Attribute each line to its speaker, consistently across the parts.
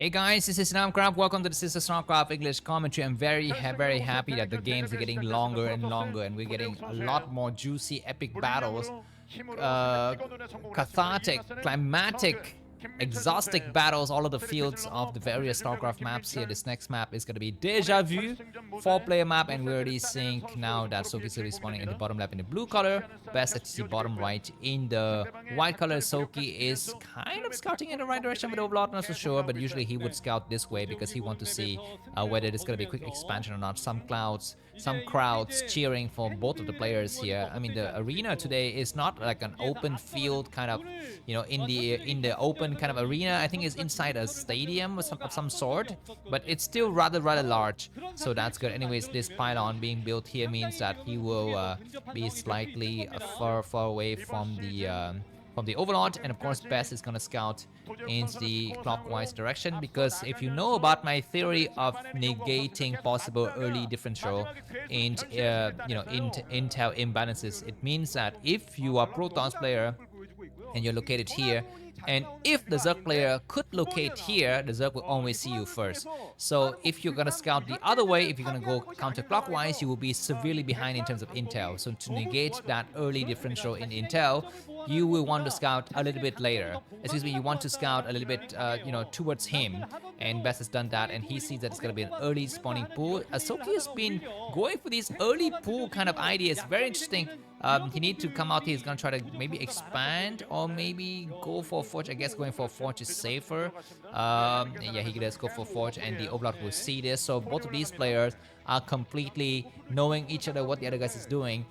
Speaker 1: Hey guys, this is Namkraft. Welcome to the Sister Starcraft English commentary. I'm very happy that the games are getting longer and longer, and we're getting a lot more juicy, epic battles, cathartic, climatic, exhaustic battles all of the fields of the various Starcraft maps here. This next map is going to be Deja Vu, 4-player map, and we're already seeing now that Soulkey is spawning in the bottom left in the blue color, best at the bottom right in the white color. Soulkey is kind of scouting in the right direction with Overlord, not so sure, but usually he would scout this way because he wants to see whether there's going to be a quick expansion or not. Some crowds cheering for both of the players here. I mean, the arena today is not like an open field kind of, in the open kind of arena. I think it's inside a stadium of some sort, but it's still rather large, so that's good. Anyways, this pylon being built here means that he will be slightly far away from the overlord, and of course Bess is gonna scout in the clockwise direction, because if you know about my theory of negating possible early differential in intel imbalances, it means that if you are Protoss player and you're located here, and if the Zerg player could locate here, the Zerg will always see you first. So if you're gonna scout the other way, if you're gonna go counterclockwise, you will be severely behind in terms of intel. So to negate that early differential in intel, you will want to scout a little bit later. Excuse me, you want to scout a little bit, towards him. And Bess has done that, and he sees that it's gonna be an early spawning pool. Soulkey has been going for these early pool kind of ideas. Very interesting. He needs to come out here. He's gonna try to maybe expand or maybe go for Forge. I guess going for Forge is safer. Yeah, he does go for Forge, and the Overlord will see this. So both of these players are completely knowing each other, what the other guys is doing.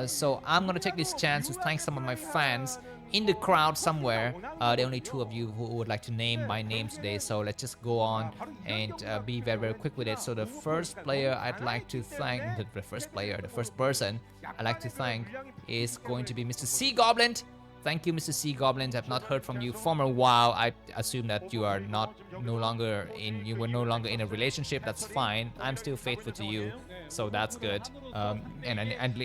Speaker 1: So I'm gonna take this chance to thank some of my fans in the crowd somewhere. The only two of you who would like to name my name today, so let's just go on and be very quick with it. So the first player I'd like to thank, the first person I'd like to thank is going to be Mr. Sea Goblin. Thank you, Mr. Sea Goblin. I've not heard from you for a while. I assume that you are no longer in a relationship. That's fine. I'm still faithful to you, so that's good. And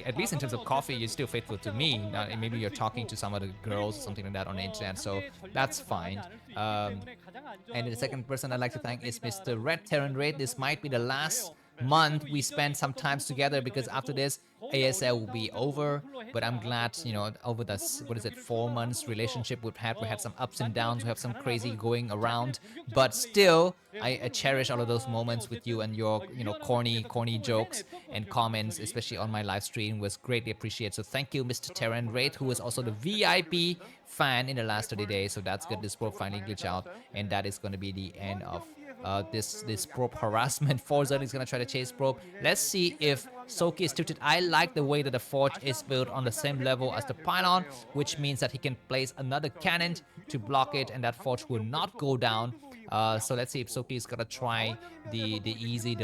Speaker 1: at least in terms of coffee, you're still faithful to me. Maybe you're talking to some other girls or something like that on the internet, so that's fine. And the second person I'd like to thank is Mr. Red Terran Raid. This might be the last month we spend some time together, because after this ASL will be over. But I'm glad, over this, 4 months relationship we had some ups and downs, we have some crazy going around, but still I cherish all of those moments with you, and your corny jokes and comments, especially on my live stream, was greatly appreciated. So thank you, Mr. Terran Raid, who was also the VIP fan in the last 30 days. So that's good. This probe finally glitch out, and that is going to be the end of this probe harassment. Zerg is gonna try to chase probe. Let's see if Soulkey is tilted. I like the way that the forge is built on the same level as the pylon, which means that he can place another cannon to block it, and that forge will not go down. So let's see if Soulkey is gonna try the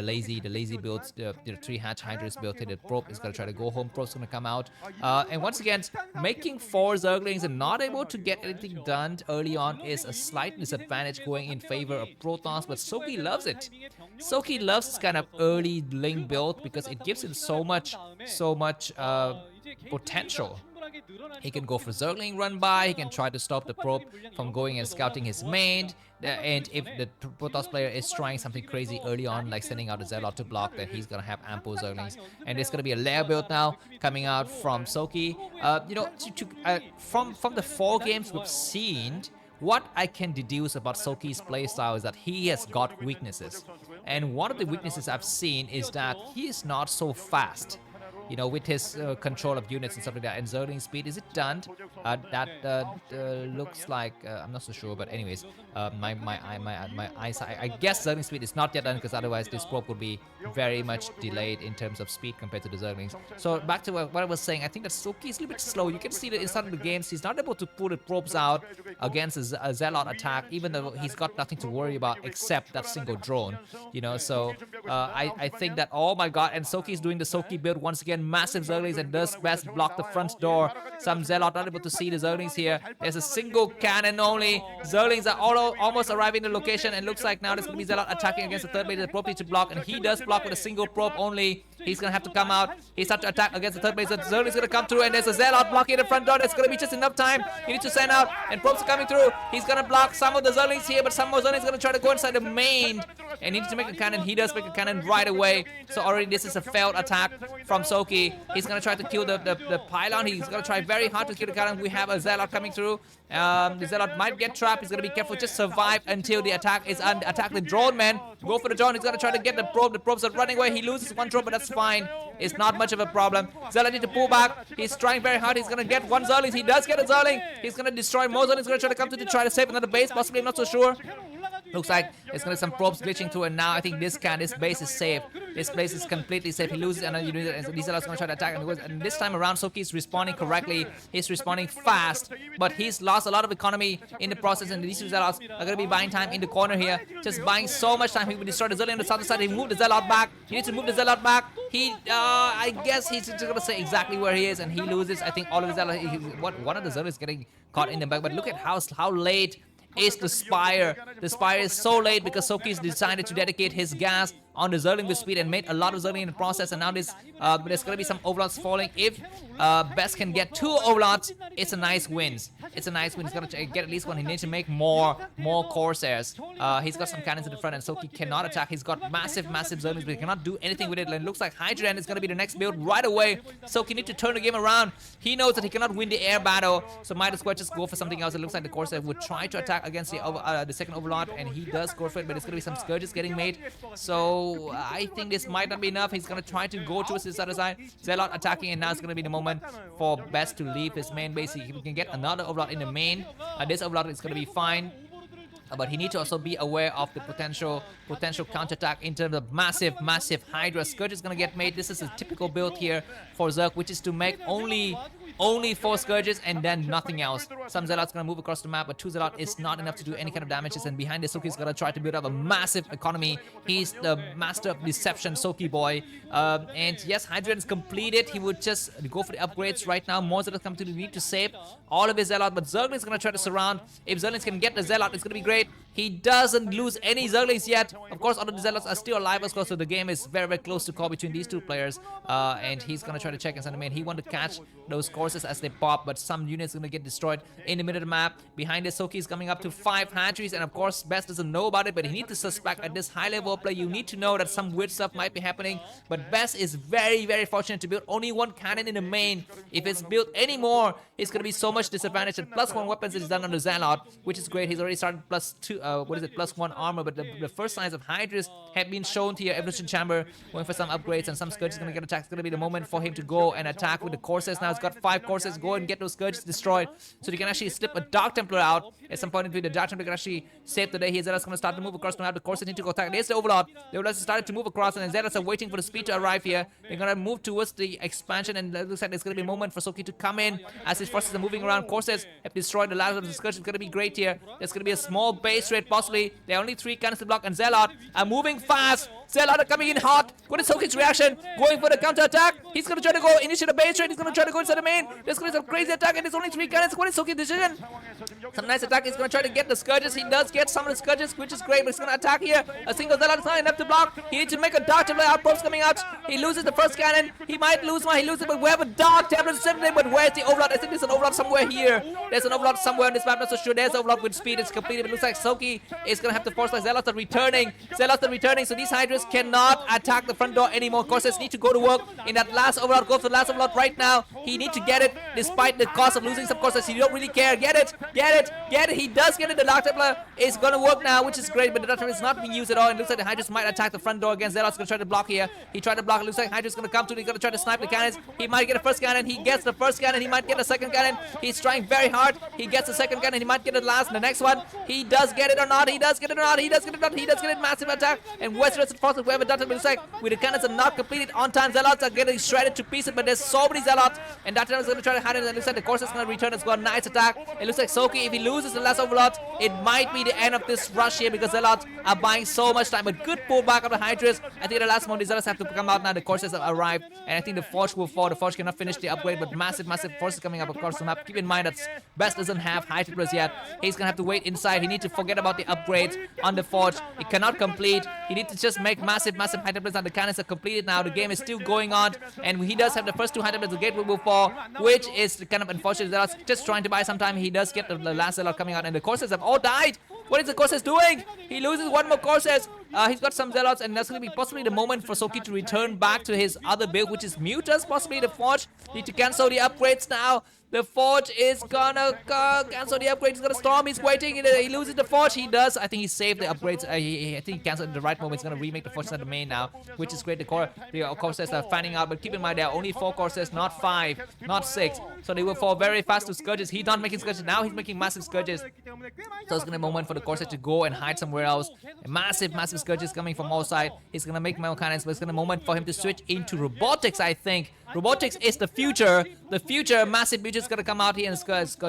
Speaker 1: lazy builds, the 3-hatch Hydras build. The probe is gonna try to go home. Probe's gonna come out, and once again, making 4 Zerglings and not able to get anything done early on is a slight disadvantage going in favor of Protoss. But Soulkey loves it. Soulkey loves this kind of early Ling build because it gives him so much potential. He can go for Zergling run by, he can try to stop the probe from going and scouting his main, and if the Protoss player is trying something crazy early on, like sending out a Zealot to block, then he's gonna have ample Zerglings. And it's gonna be a lair build now, coming out from Soulkey. From the 4 games we've seen, what I can deduce about Soulkey's playstyle is that he has got weaknesses. And one of the weaknesses I've seen is that he is not so fast. With his control of units and stuff like that, and Zergling speed, is it done? That looks like, I'm not so sure, but anyways, my eyesight, I guess Zergling speed is not yet done, because otherwise this probe would be very much delayed in terms of speed compared to the Zerglings. So back to what I was saying, I think that Soulkey is a little bit slow. You can see that inside of the games, he's not able to pull the probes out against a Zealot attack, even though he's got nothing to worry about except that single drone. So I think that, oh my god, and Soulkey is doing the Soulkey build once again. again, massive Zerglings, and does best block the front door. Some Zealot not able to see the Zerglings here. There's a single cannon only. Zerglings are almost arriving in the location, and looks like now there's going to be Zealot attacking against the third base. The probe needs to block, and he does block with a single probe only. He's going to have to come out. He starts to attack against the third base. The Zergling's going to come through, and there's a Zealot blocking the front door. There's going to be just enough time. He needs to send out, and probes are coming through. He's going to block some of the Zerglings here, but some more Zerglings going to try to go inside the main, and he needs to make a cannon. He does make a cannon right away. So already this is a failed attack from Soulkey. He's going to try to kill the pylon. He's going to try very hard to kill the cannon. We have a Zealot coming through. The Zealot might get trapped. He's going to be careful. Just survive until the attack is under. Attack the drone, man. Go for the drone. He's going to try to get the probe. The probes are running away. He loses one drone, but that's fine. It's not much of a problem. Zealot needs to pull back. He's trying very hard. He's going to get one Zerling. He does get a Zerling. He's going to destroy more Zerlings. He's going to try to come to try to save another base. Possibly, I'm not so sure. Looks like there's going to be some probes glitching through, and now I think this base is safe. This base is completely safe. He loses, and then these are going to try to attack. And this time around, Soulkey is responding correctly. He's responding fast, but he's lost a lot of economy in the process, and these two Zealots are going to be buying time in the corner here. Just buying so much time. He will destroy the Zerling on the southern side. He moved the Zealot back. He needs to move the Zealot back. I guess he's just going to say exactly where he is, and he loses. I think all of the Zealots, one of the Zealots is getting caught in the back, but look at how late is the Spire. The Spire is so late because Soulkey's decided to dedicate his gas on the Zerling with speed and made a lot of Zerling in the process, and now there's going to be some Overlords falling. If Best can get 2 Overlords, it's a nice win. It's a nice win. He's going to get at least one. He needs to make more Corsairs. He's got some cannons in the front, and Soulkey cannot attack. He's got massive Zerlings, but he cannot do anything with it. And it looks like Hydran is going to be the next build right away. Soulkey needs to turn the game around. He knows that he cannot win the air battle, so might as well just go for something else. It looks like the Corsair would try to attack against the second Overlord, and he does go for it, but there's going to be some Scourges getting made. So I think this might not be enough. He's going to try to go towards this other side. Zealot attacking, and now it's going to be the moment for Best to leave his main base. He can get another Overlord in the main. This Overlord is going to be fine. But he needs to also be aware of the potential counterattack in terms of massive Hydra. Scourge is going to get made. This is a typical build here for Zerg, which is to make only 4 Scourges and then nothing else. Some Zealots going to move across the map, but 2 Zealot is not enough to do any kind of damages. And behind this, Soulkey is going to try to build up a massive economy. He's the master of deception, Soulkey boy. And yes, Hydra is completed. He would just go for the upgrades right now. More Zealots come to the need to save all of his Zealot, but Zerglings is going to try to surround. If Zerglings can get the Zealot, it's going to be great. He doesn't lose any Zerglings yet. Of course, all of the Zealots are still alive, of course, so the game is very close to call between these two players. And he's going to try to check inside the main. He wants to catch those courses as they pop, but some units are going to get destroyed in the middle of the map. Behind this, Soulkey is coming up to 5 hatcheries, and of course, Best doesn't know about it, but he needs to suspect at this high level of play. You need to know that some weird stuff might be happening, but Best is very fortunate to build only 1 cannon in the main. If it's built anymore, it's going to be so much disadvantage. And +1 weapons is done on the Zealot, which is great. He's already started +2, +1 armor, but the first signs of Hydras have been shown here. Evolution Chamber going for some upgrades, and some Scourges going to get attacked. It's going to be the moment for him to go and attack with the Corsairs. Now he's got 5 Corsairs. Go and get those Scourges destroyed, so he can actually slip a Dark Templar out at some point in the Dark Templar can actually save the day. He's going to start to move across the map. The Corsairs need to go attack. There's the Overlord. The Overlord started to move across, and then Zealots are waiting for the speed to arrive here. They're going to move towards the expansion, and it looks like there's going to be a moment for Soulkey to come in as his forces are moving around. Corsairs have destroyed the last of the Scourge. It's going to be great here. There's going to be a small base raid possibly. There are only 3 cannons to block, and Zealot are moving fast. Zealot are coming in hot. What is Soulkey's reaction? Going for the counter attack. He's going to try to go initiate a base raid. He's going to try to go inside the main. There's going to be some crazy attack, and there's only 3 cannons. What is Soulkey's decision? Some nice attack. He's going to try to get the Scourges. He does get some of the Scourges, which is great, but he's going to attack here. A single Zealot is not enough to block. He needs to make a Dark Templar. Outpost coming out. He loses the first cannon. He might lose one. He loses it, but we have a Dark Templar simply. But where's the Overlord? I think there's an Overlord somewhere here. There's an Overlord somewhere on this map. Not so sure. There's an Overlord with speed. It's completed. It looks like Soulkey is going to have to force like Zealots are returning. Zealots are returning, so these Hydras cannot attack the front door anymore. Corsairs need to go to work in that last Overlord. Go for the last Overlord right now. He needs to get it despite the cost of losing some Corsairs. He don't really care. Get it. He does get it. The Dark Templar is going to work now, which is great, but the Dark Templar is not being used at all. It looks like the Hydras might attack the front door again. Zealot's going to try to block here. He tried to block. It looks like Hydra's going to come to. He's going to try to snipe the cannons. He might get a first cannon. He gets the first cannon. He might get a second cannon. He's trying very hard. He gets the second cannon. He might get the last. The next one, he does get it or not. He does get it or not. He does get it or not. He does get it. Massive attack. And Westeros forces whoever done it. Looks like with the cannons are not completed on time. Zealots are getting shredded to pieces, but there's so many Zealots, and that is going to try to hide it. And it looks like the course is going to return. It's got a nice attack. It looks like Soulkey, if he loses the last Overlord, it might be the end of this rush here because Zealots are buying so much time. But good pullback of the Hydras. I think the last moment the Zealots have to come out now. The courses have arrived, and I think the Forge will fall. The Forge cannot finish the upgrade, but massive forces coming up across the map. Keep in mind that Best doesn't have Hydras yet. He's gonna have to wait inside. He needs to forget about the upgrades on the Forge. It cannot complete. He needs to just make massive Hydras, and the cannons are completed now. The game is still going on, and he does have the first 2 Hydras. The gateway will fall, which is kind of unfortunate. Zealots just trying to buy some time. He does get the last Zealot coming out, and the courses have all died. What is the Corsair doing? He loses one more Corsair. He's got some Zealots, and that's going to be possibly the moment for Soulkey to return back to his other build, which is Mutas. Possibly the Forge need to cancel the upgrades now. The Forge is gonna cancel the upgrades. He's gonna storm. He's waiting. He loses the Forge. He does. I think he saved the upgrades. I think he canceled at the right moment. He's gonna remake the Forge at the main now, which is great. The Corsairs are fanning out, but keep in mind there are only 4 Corsairs, not 5, not 6. So they will fall very fast to Scourges. He's not making Scourges now. He's making massive Scourges. So it's gonna be a moment for the Corsair to go and hide somewhere else. Massive Scourges coming from all sides. He's gonna make more cannons, but it's gonna be a moment for him to switch into robotics. I think robotics is the future. The future massive mutant is gonna come out here, and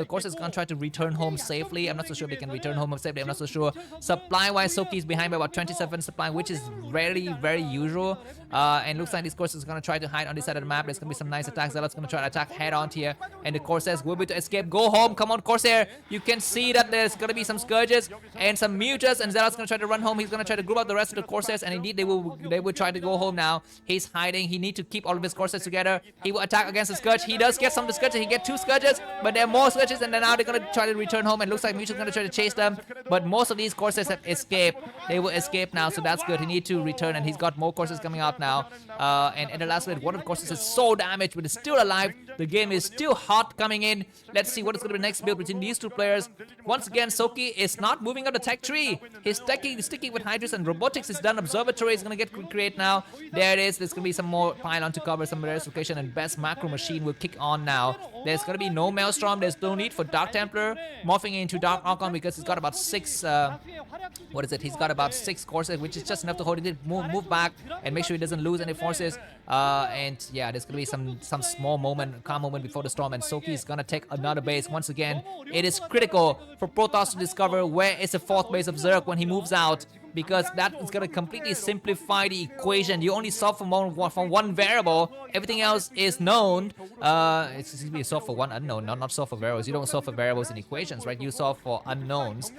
Speaker 1: Corsair is gonna try to return home safely. I'm not so sure they can return home safely. I'm not so sure. Supply-wise, Soulkey is behind by about 27 supply, which is very usual. And looks like this Corsair is gonna try to hide on this side of the map. There's gonna be some nice attacks. Zealot's gonna try to attack head on here, and the Corsairs will be able to escape. Go home, come on, Corsair. You can see that there's gonna be some Scourges and some Mutas, and Zealot's gonna try to run home. He's gonna try to group up the rest of the Corsairs, and indeed they will try to go home now. He's hiding. He needs to keep all of his Corsairs together. He will attack against the Scourge. He does get some of the Scourges. He gets 2 Scourges, but there are more Scourges, and then now they're gonna try to return home. And looks like Mutu's gonna try to chase them, but most of these Corsairs have escaped. They will escape now, so that's good. He needs to return, and he's got more Corsairs coming out now. And in the last minute, one of the Corsairs is so damaged, but it's still alive. The game is still hot coming in. Let's see what is going to be the next build between these 2 players. Once again, Soulkey is not moving on the tech tree. He's sticking with Hydras, and robotics is done. Observatory is going to get created now. There it is. There's going to be some more pylon to cover, some rare location, and best macro machine will kick on now. There's going to be no Maelstrom. There's no need for Dark Templar morphing into Dark Archon because he's got about 6. What is it? He's got about 6 Corsairs, which is just enough to hold it. Move back and make sure he doesn't lose any forces. And yeah, there's gonna be some small moment, calm moment before the storm, and Soulkey is gonna take another base. Once again, it is critical for Protoss to discover where is the 4th base of Zerg when he moves out, because that is going to completely simplify the equation. You only solve for one variable. Everything else is known. It's going to be solve for one unknown, not solve for variables. You don't solve for variables in equations, right? You solve for unknowns.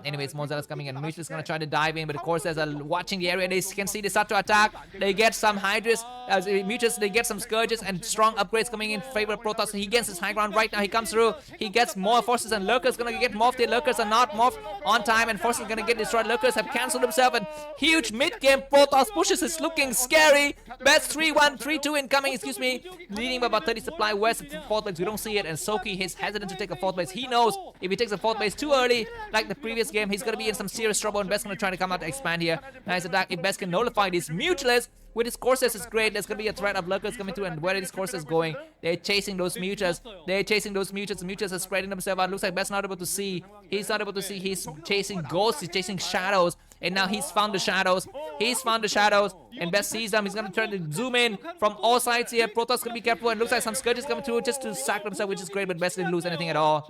Speaker 1: Anyways, Mozella's coming in. Mutual is going to try to dive in, but of course, as are watching the area, they can see they start to attack. They get some Hydras. As Mutus, they get some Scourges and strong upgrades coming in favor of Protoss. He gets his high ground right now. He comes through. He gets more forces, and Lurkers going to get morphed. The Lurkers are not morphed on time, and forces going to get destroyed. Lurkers have cancelled himself, and huge mid-game Protoss pushes is looking scary. Best 3-1, 3-2 incoming, excuse me. Leading by about 30 supply west of 4th base. We don't see it, and Soulkey is hesitant to take a 4th base. He knows if he takes a 4th base too early, like the previous game, he's going to be in some serious trouble, and Best's going to try to come out to expand here. Nice attack. If Best can nullify these Mutualists with his Corsairs is great. There's going to be a threat of Lurkers coming through, and where are these Corsairs going? They're chasing those Mutas. They're chasing those Mutas. The Mutas are spreading themselves out. Looks like Best's not able to see. He's not able to see. He's chasing ghosts. He's chasing shadows. And now he's found the shadows. He's found the shadows. And Best sees them. He's going to try to zoom in from all sides here. Protoss going to be careful. And looks like some Scourges coming through just to sack themselves, which is great. But Best didn't lose anything at all.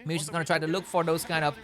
Speaker 1: Mutu's is going to try to look for those kind of...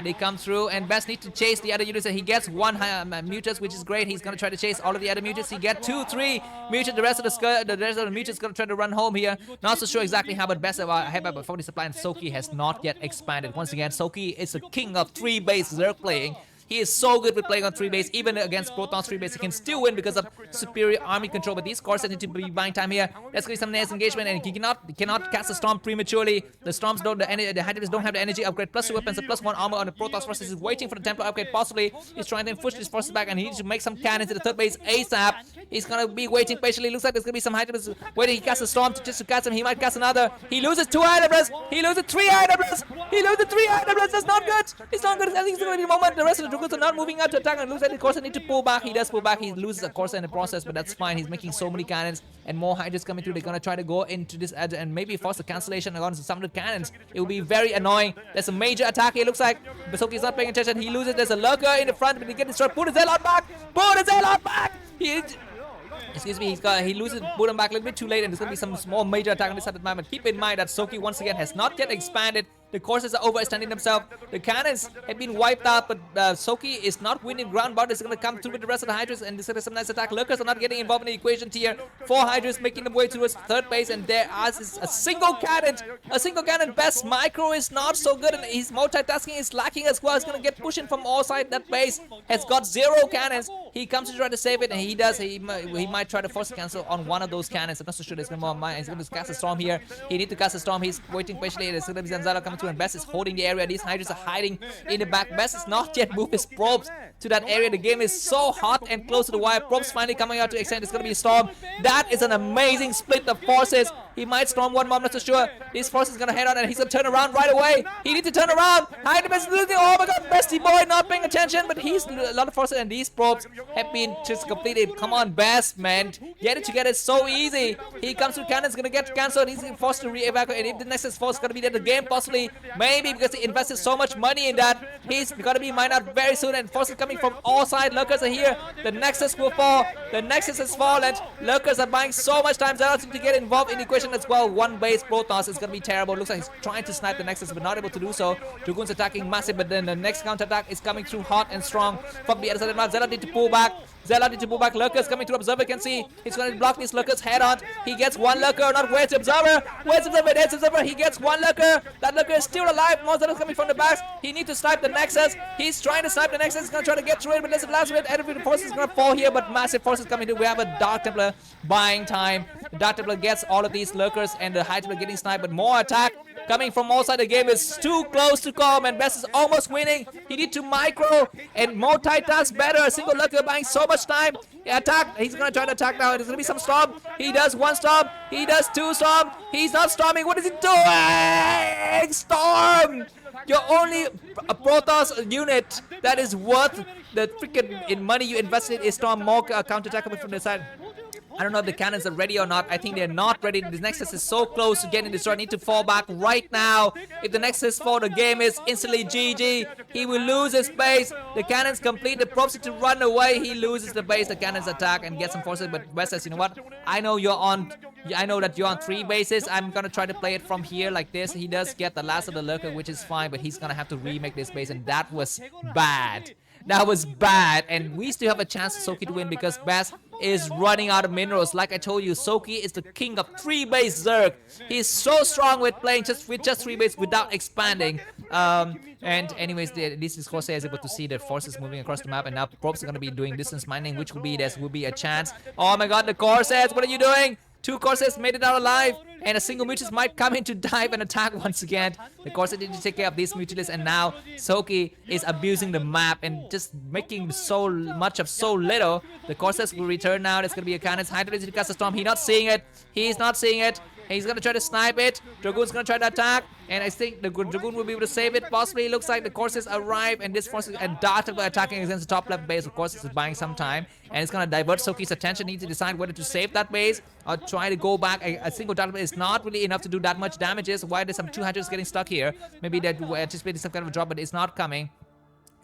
Speaker 1: they come through. And Best needs to chase the other units. He gets one Mutas, which is great. He's going to try to chase all of the other Mutas. He gets 2, 3 Mutas. The rest of the Mutas is going to try to run home here. Not so sure exactly how, but Best have about 40 supply. And Soulkey has not yet expanded. Once again, Soulkey is a king of 3-base Zerg playing. He is so good with playing on 3-base, even against Protoss 3-base. He can still win because of superior army control, but these Corsairs need to be buying time here. Let's get some nice engagement, and he cannot cast a Storm prematurely. The Storms don't, the Hydras don't have the energy upgrade, plus 2 weapons, and plus 1 armor on the Protoss forces. He's waiting for the Templar upgrade, possibly. He's trying to push his forces back, and he needs to make some cannons to the 3rd base ASAP. He's gonna be waiting patiently. Looks like there's gonna be some Hydras waiting. He casts a Storm just to cast him. He might cast another. He loses 2 Hydras. He loses 3 Hydras. He loses 3 Hydras. That's not good. It's not good. I think it's gonna be the moment. The rest of the Dragoons are not moving out to attack, and it looks like the Corsair need to pull back. He does pull back. He loses a Corsair in the process, but that's fine. He's making so many cannons and more Hydras coming through. They're gonna try to go into this edge and maybe force the cancellation against some of the cannons. It will be very annoying. There's a major attack here. It looks like Soulkey's not paying attention. He loses. There's a lurker in the front, but he gets destroyed. Put his Zelle back. Put his Zelle back. Excuse me, he loses Buddha back a little bit too late, and there's going to be some small major attack on this side at the moment. Keep in mind that Soulkey once again has not yet expanded. The Corsairs are overextending themselves. The cannons have been wiped out, but Soulkey is not winning ground. But it's going to come through with the rest of the Hydras, and this is some nice attack. Lurkers are not getting involved in the equation here. 4 Hydras making their way towards third base, and there is a single cannon. A single cannon. Best micro is not so good, and his multitasking is lacking as well. He's going to get pushing from all sides. That base has got 0 cannons. He comes to try to save it, and he does. He might try to force a cancel on one of those cannons. I'm not so sure there's going to cast a storm here. He needs to cast a storm. He's waiting patiently. There's going to be Zanzala coming through, and Best is holding the area. These Hydras are hiding in the back. Best has not yet moved his probes to that area. The game is so hot and close to the wire. Probes finally coming out to extend. It's going to be a storm. That is an amazing split of forces. He might storm one more. I'm not so sure. These forces are going to head on, and he's going to turn around right away. He needs to turn around. Hydra is losing. Oh my god, Bestie boy not paying attention, but he's a lot of forces, and these probes have been just completed. Come on, Best, man. Get it together. It's so easy. He comes to cannons, going to get cancelled. He's forced to re-evacuate. And if the Nexus force is going to be there, the game possibly, maybe because he invested so much money in that, he's going to be mined out very soon, and forces coming from all sides. Lurkers are here. The Nexus will fall. The Nexus has fallen. Lurkers are buying so much time. Zerg seems to get involved in the equation as well. One base Protoss is going to be terrible. Looks like he's trying to snipe the Nexus, but not able to do so. Dragoon's attacking massive, but then the next counter attack is coming through hot and strong from the other side of the map. Zella need to pull back. Zella need to pull back. Lurkers coming through. Observer can see. He's going to block these Lurkers head on. He gets one Lurker. Not where's the Observer? Where's the Observer? There's the Observer. He gets one Lurker. That Lurker is still alive. More Zella's coming from the backs. He needs to snipe the Nexus. He's trying to snipe the Nexus. He's going to try to get through it, but there's a last minute. Enemy force is going to fall here, but massive forces coming through. We have a Dark Templar buying time. The Dark Templar gets all of these Lurkers, and the Hydra getting sniped, but more attack coming from all sides. The game is too close to come, and Best is almost winning. He needs to micro and multitask better. A single Lurker buying so much time. Attack. He's going to try to attack now. There's going to be some storm. He does one storm. He does 2 storm. He's not storming. What is he doing? Storm! You're only a Protoss unit that is worth the freaking in money you invested is storm. More counter-attack coming from the side. I don't know if the cannons are ready or not. I think they're not ready. The Nexus is so close to getting destroyed. Need to fall back right now. If the Nexus falls, the game is instantly GG. He will lose his base. The cannons complete. The probes need to run away. He loses the base. The cannons attack and get some forces. But West says, you know what? I know that you're on 3 bases. I'm gonna try to play it from here like this. He does get the last of the Lurker, which is fine. But he's gonna have to remake this base, and that was bad. That was bad, and we still have a chance for Soulkey to win because Bass is running out of minerals. Like I told you, Soulkey is the king of 3-base Zerg. He's so strong with playing just 3 base without expanding. And anyways, at least this Corsair is able to see the forces moving across the map, and now probes are going to be doing distance mining, which will be a chance. Oh my god, the Corsairs, what are you doing? 2 Corsairs made it out alive, and a single Mutilist might come in to dive and attack once again. The Corsair need to take care of these Mutilists, and now Soulkey is abusing the map and just making so much of so little. The Corsairs will return now. There's going to be a cannon. Hydra to cast a storm. He's not seeing it. He's not seeing it. He's going to try to snipe it. Dragoon's going to try to attack. And I think the Dragoon will be able to save it. Possibly, it looks like the Corsairs arrive. And this force and Dart are attacking against the top left base. Of course, this is buying some time. And it's going to divert Soulkey's attention. He needs to decide whether to save that base or try to go back. A single Dart is not really enough to do that much damages. Why there's some 200s getting stuck here. Maybe they're anticipating some kind of a drop, but it's not coming.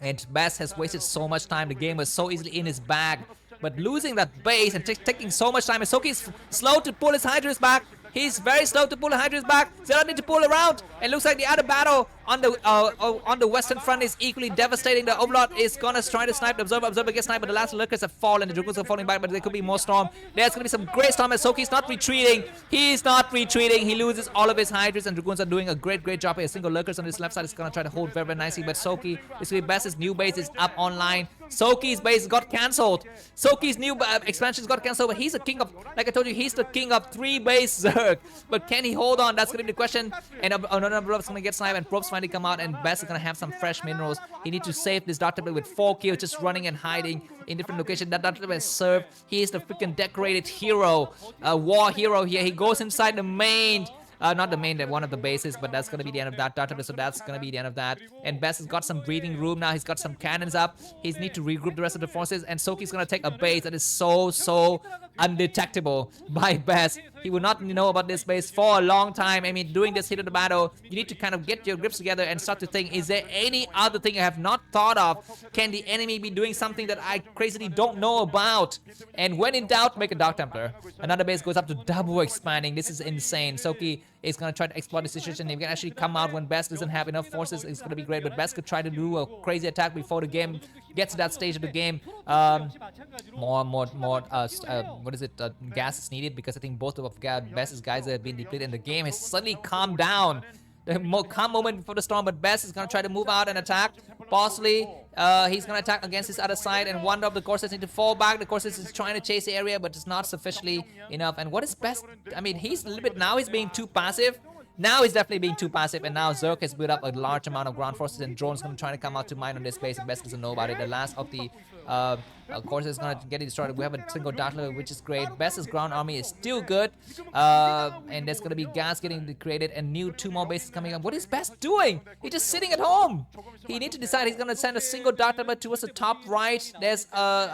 Speaker 1: And Bass has wasted so much time. The game was so easily in his bag. But losing that base and taking so much time. And Soulkey's slow to pull his Hydras back. He's very slow to pull the Hydras back. Zella need to pull around. It looks like the other battle on the western front is equally devastating. The Overlord is gonna try to snipe the Observer. Observer gets sniped, but the last Lurkers have fallen. The Dragoons are falling back, but there could be more storm. There's gonna be some great storm, and Soulkey's not retreating. He's not retreating. He loses all of his Hydras, and Dragoons are doing a great job here. A single Lurkers on his left side is gonna try to hold very nicely, but Soulkey is going to be best. His new base is up online. Soulkey's base got cancelled. Soulkey's new expansions got cancelled, but he's the king of, like I told you, he's the king of 3-base Zerg. But can he hold on? That's going to be the question. And another Probes going to get sniped, and Probes finally come out, and Best is going to have some fresh minerals. He needs to save this Dark Templar with 4 kills, just running and hiding in different locations. That Dark Templar is served. He is the freaking decorated hero, war hero here. He goes inside the main Not the main, one of the bases, but that's gonna be the end of that database. So that's gonna be the end of that. And Best has got some breathing room now. He's got some cannons up. He's need to regroup the rest of the forces, and Soulkey's gonna take a base that is so undetectable by Best. He will not know about this base for a long time. I mean, doing this heat of the battle, you need to kind of get your grips together and start to think, is there any other thing I have not thought of? Can the enemy be doing something that I crazily don't know about? And when in doubt, make a Dark Templar. Another base goes up to double expanding. This is insane. Soulkey is going to try to exploit the situation. He can actually come out when Best doesn't have enough forces. It's going to be great, but Best could try to do a crazy attack before the game gets to that stage of the game. What is it? Gas is needed, because I think both of Best's guys have been depleted, and the game has suddenly calmed down. The calm moment before the storm, but Best is going to try to move out and attack. Possibly, he's going to attack against his other side, and one of the courses need to fall back. The courses is trying to chase the area, but it's not sufficiently enough. And what is Best? I mean, he's a little bit, now he's being too passive. Now he's definitely being too passive, and now Zerg has built up a large amount of ground forces, and drones going to try to come out to mine on this base, and Best doesn't know about it. The last of the course is going to get destroyed. We have a single Dartler, which is great. Best's ground army is still good, and there's going to be gas getting created, and two more bases coming up. What is Best doing? He's just sitting at home. He needs to decide. He's going to send a single Dartler towards the top right. There's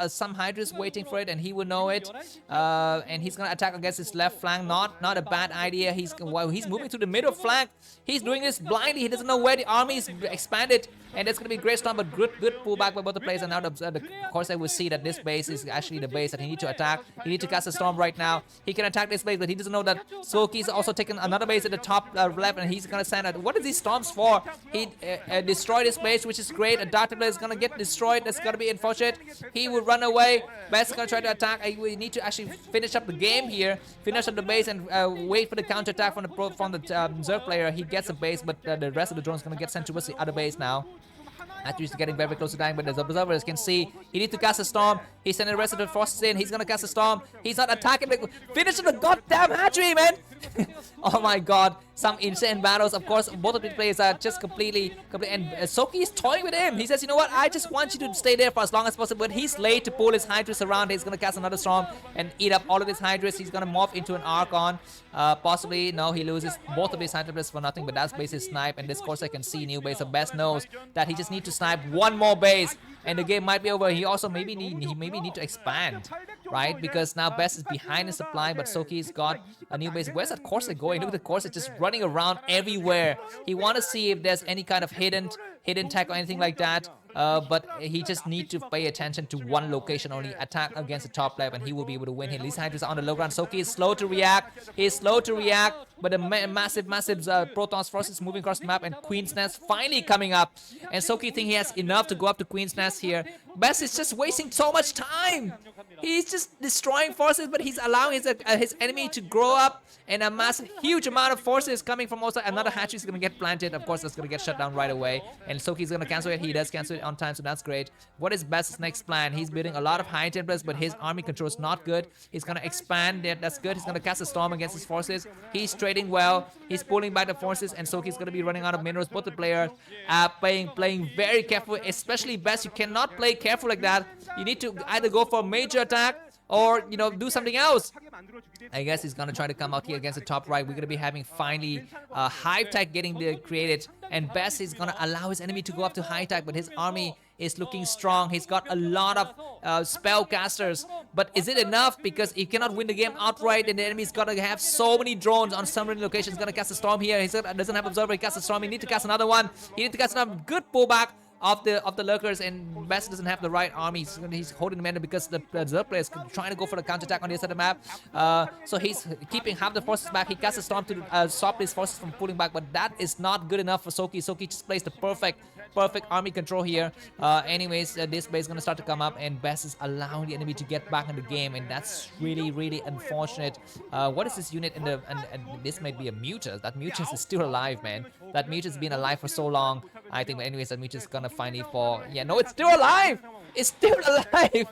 Speaker 1: some Hydras waiting for it, and he will know it. And he's going to attack against his left flank. Not a bad idea. He's moving to the middle flank. He's doing this blindly. He doesn't know where the army is expanded, and that's going to be a great storm, but good pullback by both the players. And now the course I will see that this base is actually the base that he needs to attack. He needs to cast a storm right now. He can attack this base, but he doesn't know that Soulkey's also taken another base at the top left, and he's going to send what are these storms for? He destroyed this base, which is great. A Dark Templar is going to get destroyed. That's going to be unfortunate. He will run away. Best is going to try to attack. We need to actually finish up the game here, finish up the base, and wait for the counter attack from the Zerg player. He gets a base, but the rest of the drones is going to get sent towards the other base now. Atreus is getting very close to dying, but as observers can see, he needs to cast a storm. He's sending the rest of the forces in. He's gonna cast a storm. He's not attacking. Finish the goddamn hatchery, man! Oh my god, some insane battles. Of course, both of the players are just completely and Soulkey is toying with him. He says, you know what, I just want you to stay there for as long as possible, but he's late to pull his Hydras around. He's gonna cast another storm and eat up all of his Hydras. He's gonna morph into an Archon. Possibly, no, he loses both of his Hydras for nothing, but that's base is snipe, and this course I can see new base. The Best knows that he just needs to snipe one more base, and the game might be over. He also maybe need to expand, right? Because now Best is behind in supply, but Soulkey's got a new base. Where's that Corsair going? Look at the Corsair just running around everywhere. He want to see if there's any kind of hidden tech or anything like that. But he just needs to pay attention to one location only. Attack against the top left, and he will be able to win. His Hydras are on the low ground. Soulkey is slow to react. He is slow to react, but the massive Protoss force is moving across the map, and Queen's Nest finally coming up. And Soulkey think he has enough to go up to Queen's Nest here. Best is just wasting so much time. He's just destroying forces, but he's allowing his enemy to grow up, and a massive, huge amount of forces coming from also. Another hatchery is going to get planted. Of course, that's going to get shut down right away. And Soulkey's going to cancel it. He does cancel it on time, so that's great. What is Best's next plan? He's building a lot of high templars, but his army control is not good. He's going to expand there. That's good. He's going to cast a storm against his forces. He's trading well. He's pulling back the forces, and Soulkey's going to be running out of minerals. Both the players are playing very careful, especially Best. You cannot play careful like that. You need to either go for a major attack or, you know, do something else. I guess he's gonna try to come out here against the top right. We're gonna be having finally high tech getting created, and Best is gonna allow his enemy to go up to high tech, but his army is looking strong. He's got a lot of spellcasters, but is it enough? Because he cannot win the game outright, and the enemy's gonna have so many drones on so many locations. He's gonna cast a storm here. He doesn't have observer. He casts a storm. He needs to cast another one. He needs to cast another good pullback of the lurkers, and Best doesn't have the right army. He's holding the man because the Zerg player is trying to go for the counterattack on the other side of the map. So he's keeping half the forces back. He casts a storm to stop his forces from pulling back, but that is not good enough for Soulkey. Soulkey just plays the perfect army control here. Anyways, this base is going to start to come up, and Best is allowing the enemy to get back in the game, and that's really unfortunate. What is this unit in the... And this might be a Mutus. That Mutus is still alive, man. That Mutus has been alive for so long. I think, but anyways, that Mutus is going to finally fall. Yeah, no, it's still alive! It's still alive!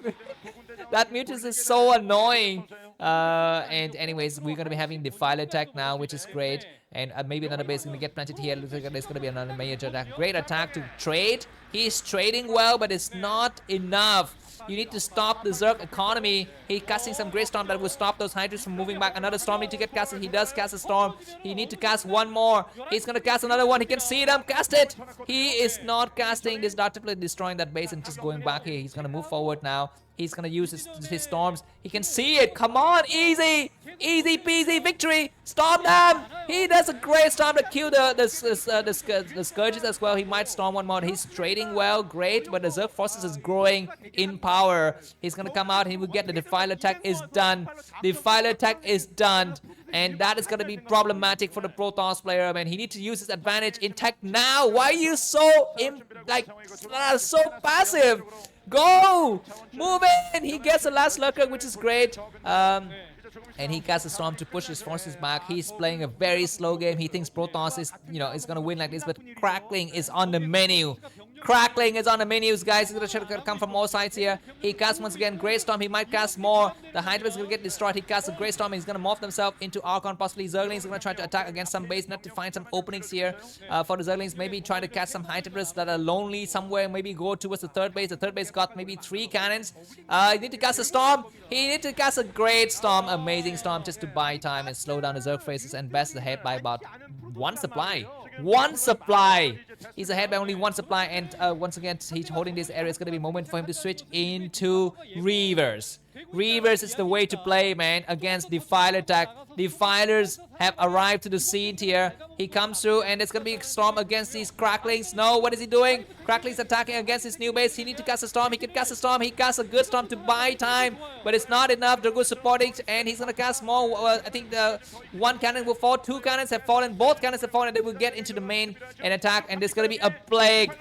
Speaker 1: That Mutus is so annoying. And anyways, we're going to be having Defiler attack now, which is great. And maybe another base is going to get planted here. Looks like there's going to be another major attack. Great attack to trade. He's trading well, but it's not enough. You need to stop the Zerg economy. He casting some great storm that will stop those Hydras from moving back. Another storm need to get casted. He does cast a storm. He need to cast one more. He's gonna cast another one. He can see them. Cast it. He is not casting this Dark Template, destroying that base and just going back here. He's gonna move forward now. He's gonna use his storms. He can see it. Come on, easy peasy victory. Storm them. He does a great storm to kill the scourges as well. He might storm one more. He's trading well, great. But the Zerg forces is growing in power. He's gonna come out. He will get the Defiler attack is done. Defiler attack is done. And that is going to be problematic for the Protoss player, man. He needs to use his advantage in tech now. Why are you so so passive? Go! Move in! He gets the last lurker, which is great. And he casts a storm to push his forces back. He's playing a very slow game. He thinks Protoss is, is gonna win like this, but Crackling is on the menu. Crackling is on the menus, guys. He's gonna try to come from all sides here. He casts once again Grey Storm. He might cast more. The Hydra is gonna get destroyed. He casts a Grey Storm. He's gonna morph himself into Archon, possibly Zerglings. Gonna try to attack against some base, not to find some openings here for the Zerglings. Maybe try to catch some Hydras that are lonely somewhere. Maybe go towards the third base. The third base got maybe 3 cannons. He need to cast a Storm. He need to cast a Great Storm, amazing Storm, just to buy time and slow down the Zerg phases and best ahead by about 1 supply. 1 supply. He's ahead by only 1 supply, and once again he's holding this area. It's gonna be a moment for him to switch into Reavers. Reavers is the way to play, man, against Defiler attack. Defilers have arrived to the scene here. He comes through, and it's gonna be a storm against these Cracklings. No, what is he doing? Cracklings attacking against his new base. He needs to cast a storm. He can cast a storm. He casts a good storm to buy time, but it's not enough. Drago supporting, and he's gonna cast more. I think the 1 cannon will fall. 2 cannons have fallen. Both cannons have fallen, and they will get into the main and attack. And there's gonna be a plague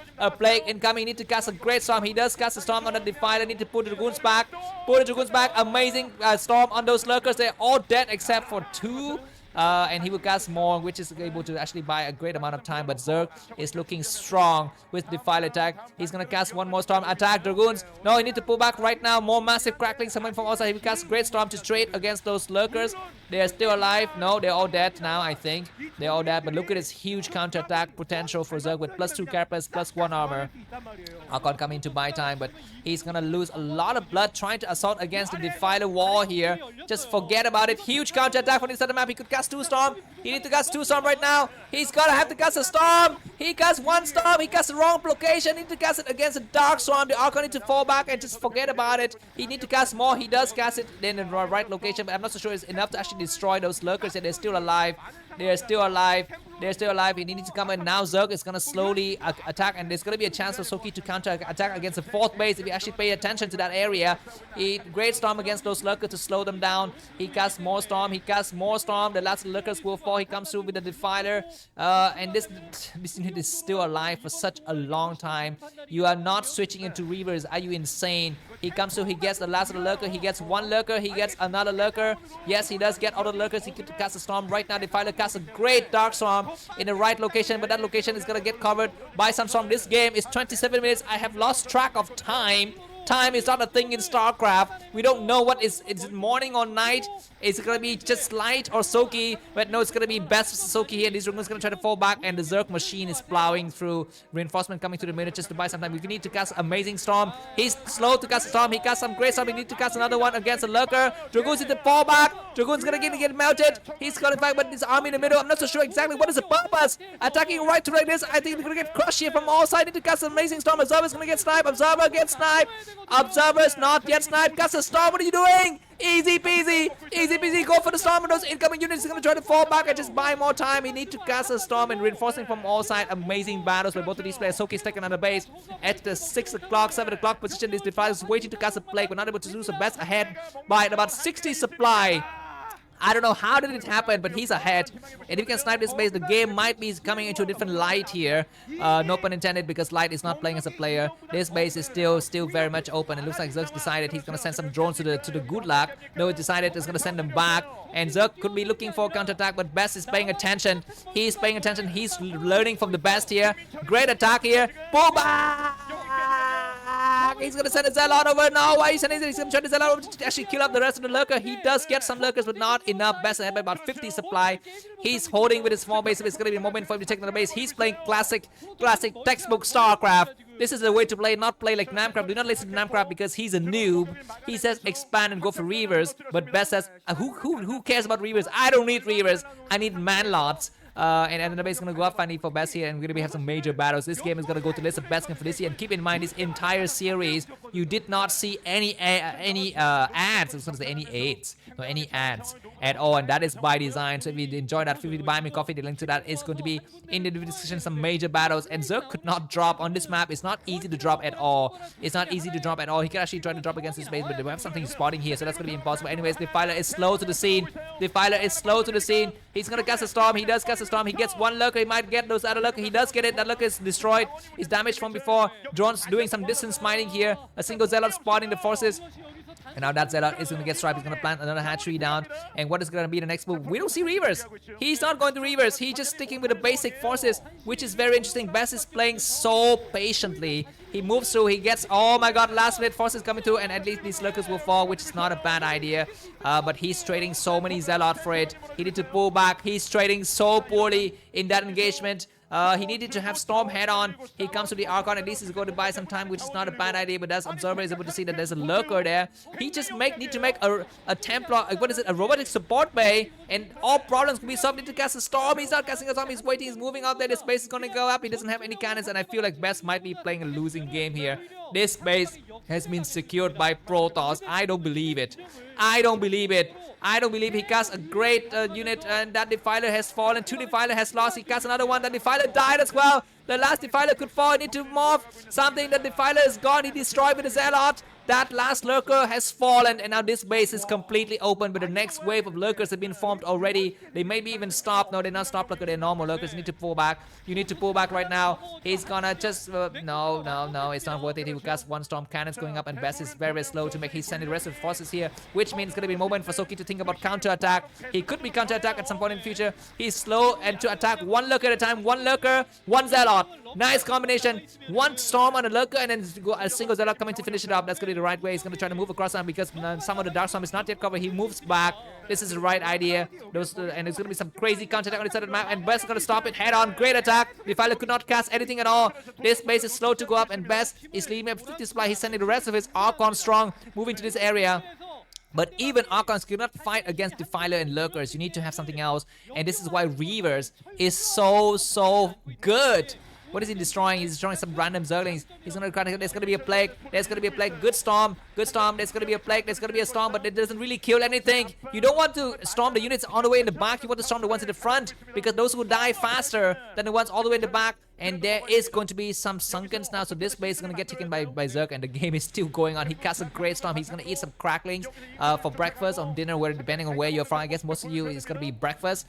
Speaker 1: incoming. He needs to cast a great storm. He does cast a storm on the Defiler. Need to put the Dragoons back. Put the Dragoons back. Amazing storm on those lurkers. They're all dead except for 2. And he will cast more, which is able to actually buy a great amount of time. But Zerg is looking strong with Defiler attack. He's gonna cast one more storm. Attack Dragoons. No, he need to pull back right now. More massive Cracklings coming from outside. He will cast great storm to trade against those lurkers. They are still alive. No, they're all dead now, I think. They're all dead. But look at his huge counter attack potential for Zerg with +2 carapace, +1 armor. Archon coming to buy time, but he's gonna lose a lot of blood trying to assault against the Defiler wall here. Just forget about it. Huge counter attack from this other map. He could cast 2 storm. He needs to cast 2 storm right now. He's gotta have to cast a storm. He casts 1 storm. He casts the wrong location. He need to cast it against a dark storm. The Archon need to fall back and just forget about it. He need to cast more. He does cast it in the right location, but I'm not so sure it's enough to actually destroy those lurkers. And they're still alive. They're still alive. They're still alive. He needs to come in now. Zerg is gonna slowly attack, and there's gonna be a chance for Soulkey to counter attack against the 4th base if you actually pay attention to that area. He great storm against those lurkers to slow them down. He casts more storm. He casts more storm. The last lurkers will fall. He comes through with the Defiler, and this unit is still alive for such a long time. You are not switching into Reavers. Are you insane? He comes through. He gets the last of the lurker. He gets 1 lurker. He gets another lurker. Yes, he does get all the lurkers. He could cast a storm right now. Defiler casts a great dark storm in the right location, but that location is gonna get covered by some storm. This game is 27 minutes. I have lost track of time. Time is not a thing in Starcraft. We don't know what is it morning or night. Is it gonna be just light or Soulkey? But no, it's gonna be best for Soulkey here. These Dragoons gonna try to fall back, and the Zerg machine is plowing through. Reinforcement coming to the minute just to buy some time. We need to cast amazing storm. He's slow to cast a storm. He casts some great storm. He needs to cast another one against a lurker. Dragoons need to fall back. Dragoons gonna get melted. He's gonna fight, but his army in the middle. I'm not so sure exactly what is the purpose. Attacking right to like this. I think we're gonna get crushed here from all sides. Need to cast an amazing storm. Observer's gonna get sniped. Observer gets sniped. Observer's not yet sniped. Cast a storm. What are you doing? Easy peasy. Easy peasy. Go for the storm. And those incoming units are going to try to fall back and just buy more time. He needs to cast a storm and reinforcing from all sides. Amazing battles by both of these players. Soulkey's taking another base at the 6 o'clock, 7 o'clock position. These Defiles waiting to cast a plague, but not able to do so. Best ahead by about 60 supply. I don't know how did it happen, but he's ahead. And if you can snipe this base, the game might be coming into a different light here. No pun intended, because Light is not playing as a player. This base is still very much open. It looks like Zerg's decided he's gonna send some drones to the good luck. No, he decided he's gonna send them back. And Zerg could be looking for a counterattack, but Best is paying attention. He's paying attention. He's learning from the Best here. Great attack here. Pull back! attack. He's gonna send a Zelle over. No, why he's sending? He's gonna try to Zelle over to actually kill up the rest of the lurker. He does get some lurkers, but not enough. Best ahead by about 50 supply. He's holding with his small base. It's gonna be a moment for him to take the base. He's playing classic textbook Starcraft. This is the way to play, not play like Namkraft. Do not listen to Namkraft because he's a noob. He says expand and go for Reavers, but Best says, who cares about Reavers? I don't need Reavers. I need Manlots. And the base is going to go up finally for Best here, and we're going to have some major battles. This game is going to go to list of best game for this year. And keep in mind, this entire series, you did not see any ads. I was going to say any aids, no, any ads at all, and that is by design. So if you enjoyed that, feel free to buy me coffee. The link to that is going to be in the description. Some major battles, and Zerg could not drop on this map. It's not easy to drop at all. It's not easy to drop at all. He can actually try to drop against his base, but they have something spotting here, so that's going to be impossible. Anyways, Defiler is slow to the scene. Defiler is slow to the scene. He's going to cast a storm. He does cast a storm. He gets one lurker. He might get those other lurker. He does get it. That lurker is destroyed. Is damaged from before. Drones doing some distance mining here. A single Zealot spotting the forces. And now that Zealot is going to get striped. He's going to plant another hatchery down. And what is going to be the next move? We don't see Reavers. He's not going to Reavers. He's just sticking with the basic forces, which is very interesting. Best is playing so patiently. He moves through. He gets, oh my god, last minute forces coming through. And at least these lurkers will fall, which is not a bad idea. But he's trading so many Zealot for it. He needs to pull back. He's trading so poorly in that engagement. He needed to have Storm head on. He comes to the Archon. At least he's going to buy some time, which is not a bad idea. But as Observer is able to see that there's a lurker there, he just need to make a Templar, what is it, a robotic support bay, and all problems can be solved. Need to cast a Storm. He's not casting a Storm. He's waiting. He's moving out there. This base is going to go up. He doesn't have any cannons, and I feel like Best might be playing a losing game here. This base has been secured by Protoss. I don't believe it. I don't believe it. I don't believe he cast a great unit, and that Defiler has fallen. 2 Defiler has lost. He cast another one. That Defiler died as well. The last Defiler could fall. He need to morph something. The Defiler is gone. He destroyed with the Zealot. That last lurker has fallen, and now this base is completely open. But the next wave of lurkers have been formed already. They maybe even stop. No, they're not stopped lurker. They're normal lurkers. You need to pull back. You need to pull back right now. He's gonna just no. It's not worth it. He will cast one storm cannons going up, and Best is very slow to make. He's sending the rest of the forces here, which means it's gonna be a moment for Soulkey to think about counter attack. He could be counter attack at some point in the future. He's slow and to attack one lurker at a time. One lurker, one Zealot. Nice combination. One storm on a lurker, and then a single Zealot coming to finish it up. That's gonna be the right way. He's gonna try to move across time because some of the Dark Storm is not yet covered. He moves back. This is the right idea. And it's gonna be some crazy counter attack on the side of the map, and Best is gonna stop it head on. Great attack. Defiler could not cast anything at all. This base is slow to go up, and Best is leaving up 50 supply. He's sending the rest of his Archon strong moving to this area. But even Archons cannot fight against Defiler and Lurkers. You need to have something else. And this is why Reavers is so good. What is he destroying? He's destroying some random Zerglings. He's gonna try to. There's gonna be a plague. There's gonna be a plague. Good storm. Good storm. There's gonna be a plague. There's gonna be a storm, but it doesn't really kill anything. You don't want to storm the units on the way in the back. You want to storm the ones in the front because those will die faster than the ones all the way in the back. And there is going to be some sunkens now, so this base is going to get taken by Zerg, and the game is still going on. He casts a great storm. He's going to eat some cracklings for breakfast or dinner, where depending on where you're from. I guess most of you is going to be breakfast.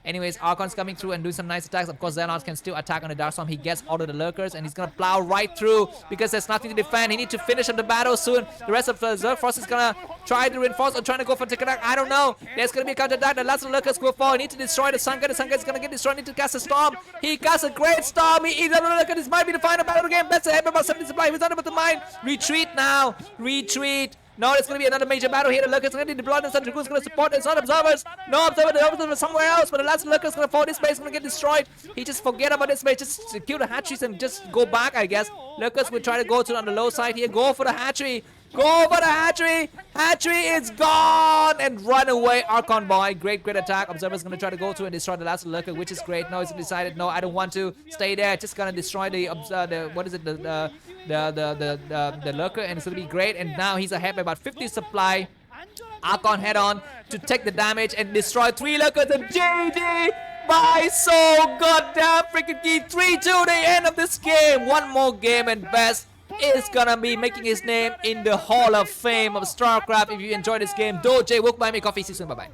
Speaker 1: Anyways, Archon's coming through and doing some nice attacks. Of course, Zealots can still attack on the Dark Storm. He gets all of the lurkers, and he's going to plow right through because there's nothing to defend. He needs to finish up the battle soon. The rest of the Zerg force is going to try to reinforce or trying to go for take attack. I don't know. There's going to be a counter attack. The last of the lurkers will fall. He needs to destroy the Sunken. The Sunken is going to get destroyed. He needs to cast a storm. He casts a great storm. He eats look at this. Might be the final battle of the game. Best ahead by about 70 supply. He's not able to mine. Retreat now. Retreat. No, there's going to be another major battle here. The Lurkers are going to deploy and Dragoon's going to support. It's not observers. No observers. The observers are somewhere else. But the last Lurker's going to fall. This base is going to get destroyed. He just forget about this base. Just kill the hatcheries and just go back, I guess. Lurkers will try to go to on the low side here. Go for the hatchery. Go for the hatchery. Hatchery is gone and run away. Archon boy. Great attack. Observer's going to try to go through and destroy the last lurker, which is great. No, he's decided, no, I don't want to stay there. Just going to destroy the what is it? The lurker, and it's going to be great. And now he's ahead by about 50 supply. Archon head on to take the damage and destroy 3 lurkers, and GG by so goddamn freaking key. 3-2 the end of this game. One more game and Best is gonna be making his name in the Hall of Fame of StarCraft. If you enjoyed this game, Doge, walk by me coffee. See you soon. Bye bye.